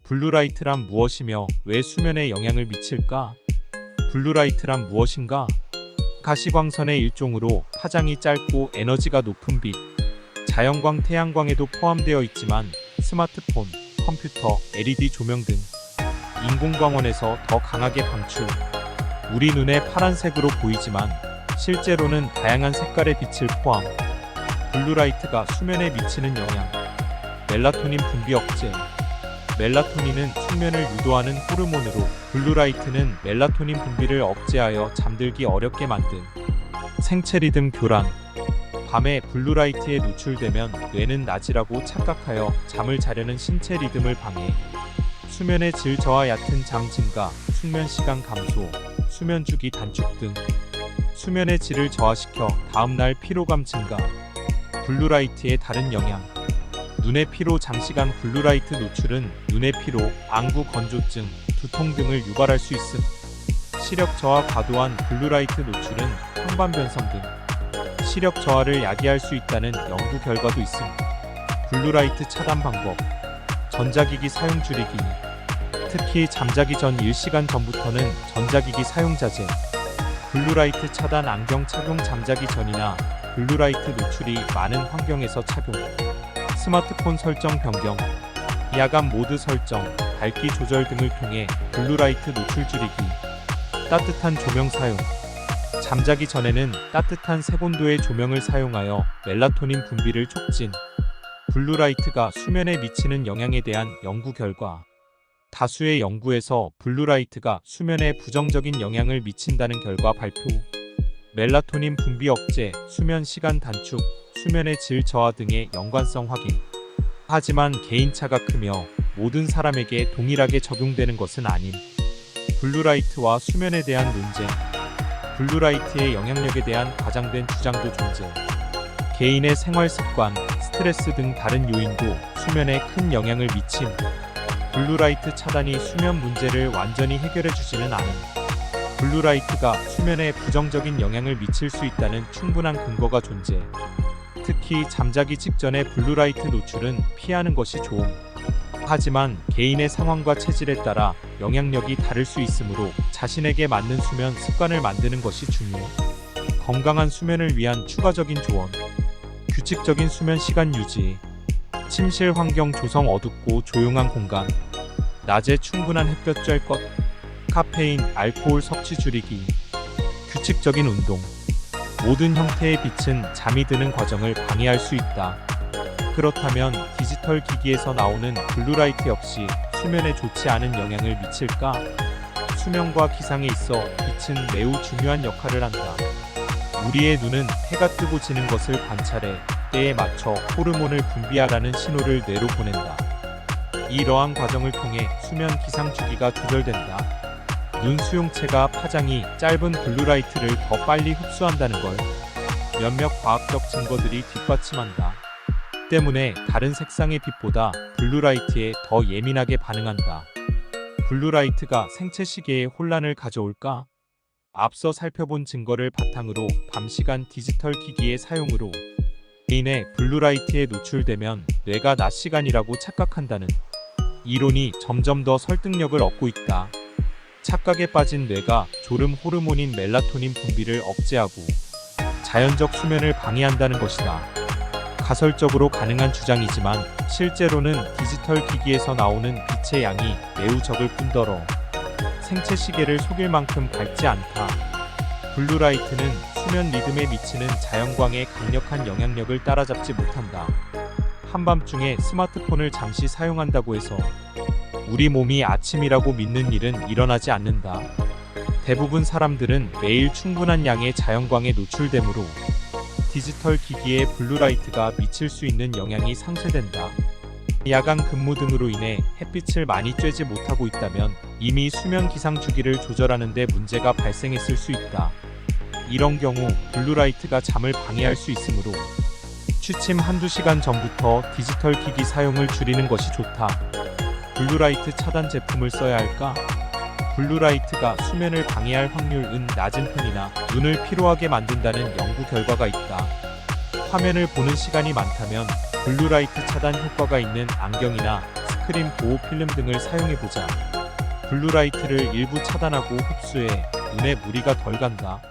블루라이트란 무엇이며 왜 수면에 영향을 미칠까? 블루라이트란 무엇인가? 가시광선의 일종으로 파장이 짧고 에너지가 높은 빛, 자연광, 태양광에도 포함되어 있지만 스마트폰, 컴퓨터, LED 조명 등 인공광원에서 더 강하게 방출. 우리 눈에 파란색으로 보이지만 실제로는 다양한 색깔의 빛을 포함. 블루라이트가 수면에 미치는 영향. 멜라토닌 분비 억제. 멜라토닌은 숙면을 유도하는 호르몬으로 블루라이트는 멜라토닌 분비를 억제하여 잠들기 어렵게 만든 생체 리듬 교란. 밤에 블루라이트에 노출되면 뇌는 낮이라고 착각하여 잠을 자려는 신체 리듬을 방해. 수면의 질 저하, 얕은 잠 증가, 숙면 시간 감소, 수면 주기 단축 등 수면의 질을 저하시켜 다음날 피로감 증가. 블루라이트의 다른 영향. 눈의 피로, 장시간 블루라이트 노출은 눈의 피로, 안구 건조증, 두통 등을 유발할 수 있음. 시력 저하, 과도한 블루라이트 노출은 황반 변성 등 시력 저하를 야기할 수 있다는 연구 결과도 있음. 블루라이트 차단 방법. 전자기기 사용 줄이기. 특히 잠자기 전 1시간 전부터는 전자기기 사용 자제. 블루라이트 차단. 안경 착용. 잠자기 전이나 블루라이트 노출이 많은 환경에서 착용. 스마트폰 설정 변경. 야간 모드 설정, 밝기 조절 등을 통해 블루라이트 노출 줄이기. 따뜻한 조명 사용. 잠자기 전에는 따뜻한 색온도의 조명을 사용하여 멜라토닌 분비를 촉진. 블루라이트가 수면에 미치는 영향에 대한 연구 결과. 다수의 연구에서 블루라이트가 수면에 부정적인 영향을 미친다는 결과 발표. 멜라토닌 분비 억제, 수면 시간 단축, 수면의 질 저하 등의 연관성 확인. 하지만 개인차가 크며 모든 사람에게 동일하게 적용되는 것은 아님. 블루라이트와 수면에 대한 논쟁. 블루라이트의 영향력에 대한 과장된 주장도 존재. 개인의 생활 습관, 스트레스 등 다른 요인도 수면에 큰 영향을 미침. 블루라이트 차단이 수면 문제를 완전히 해결해주지는 않음. 블루라이트가 수면에 부정적인 영향을 미칠 수 있다는 충분한 근거가 존재. 특히 잠자기 직전의 블루라이트 노출은 피하는 것이 좋음. 하지만 개인의 상황과 체질에 따라 영향력이 다를 수 있으므로 자신에게 맞는 수면 습관을 만드는 것이 중요. 건강한 수면을 위한 추가적인 조언. 규칙적인 수면 시간 유지. 침실 환경 조성. 어둡고 조용한 공간. 낮에 충분한 햇볕 쬐 것. 카페인, 알코올 섭취 줄이기. 규칙적인 운동. 모든 형태의 빛은 잠이 드는 과정을 방해할 수 있다. 그렇다면 디지털 기기에서 나오는 블루라이트 역시 수면에 좋지 않은 영향을 미칠까? 수면과 기상에 있어 빛은 매우 중요한 역할을 한다. 우리의 눈은 해가 뜨고 지는 것을 관찰해 때에 맞춰 호르몬을 분비하라는 신호를 뇌로 보낸다. 이러한 과정을 통해 수면 기상 주기가 조절된다. 눈 수용체가 파장이 짧은 블루라이트를 더 빨리 흡수한다는 걸 몇몇 과학적 증거들이 뒷받침한다. 때문에 다른 색상의 빛보다 블루라이트에 더 예민하게 반응한다. 블루라이트가 생체 시계에 혼란을 가져올까? 앞서 살펴본 증거를 바탕으로 밤 시간 디지털 기기의 사용으로 인해 블루라이트에 노출되면 뇌가 낮 시간이라고 착각한다는 이론이 점점 더 설득력을 얻고 있다. 착각에 빠진 뇌가 졸음 호르몬인 멜라토닌 분비를 억제하고 자연적 수면을 방해한다는 것이다. 가설적으로 가능한 주장이지만 실제로는 디지털 기기에서 나오는 빛의 양이 매우 적을 뿐더러 생체 시계를 속일 만큼 밝지 않다. 블루라이트는 수면 리듬에 미치는 자연광의 강력한 영향력을 따라잡지 못한다. 한밤중에 스마트폰을 잠시 사용한다고 해서 우리 몸이 아침이라고 믿는 일은 일어나지 않는다. 대부분 사람들은 매일 충분한 양의 자연광에 노출되므로 디지털 기기에 블루라이트가 미칠 수 있는 영향이 상쇄된다. 야간 근무 등으로 인해 햇빛을 많이 쬐지 못하고 있다면 이미 수면 기상 주기를 조절하는 데 문제가 발생했을 수 있다. 이런 경우 블루라이트가 잠을 방해할 수 있으므로 취침 한두 시간 전부터 디지털 기기 사용을 줄이는 것이 좋다. 블루라이트 차단 제품을 써야 할까? 블루라이트가 수면을 방해할 확률은 낮은 편이나 눈을 피로하게 만든다는 연구 결과가 있다. 화면을 보는 시간이 많다면 블루라이트 차단 효과가 있는 안경이나 선크림, 보호 필름 등을 사용해보자. 블루라이트를 일부 차단하고 흡수해 눈에 무리가 덜 간다.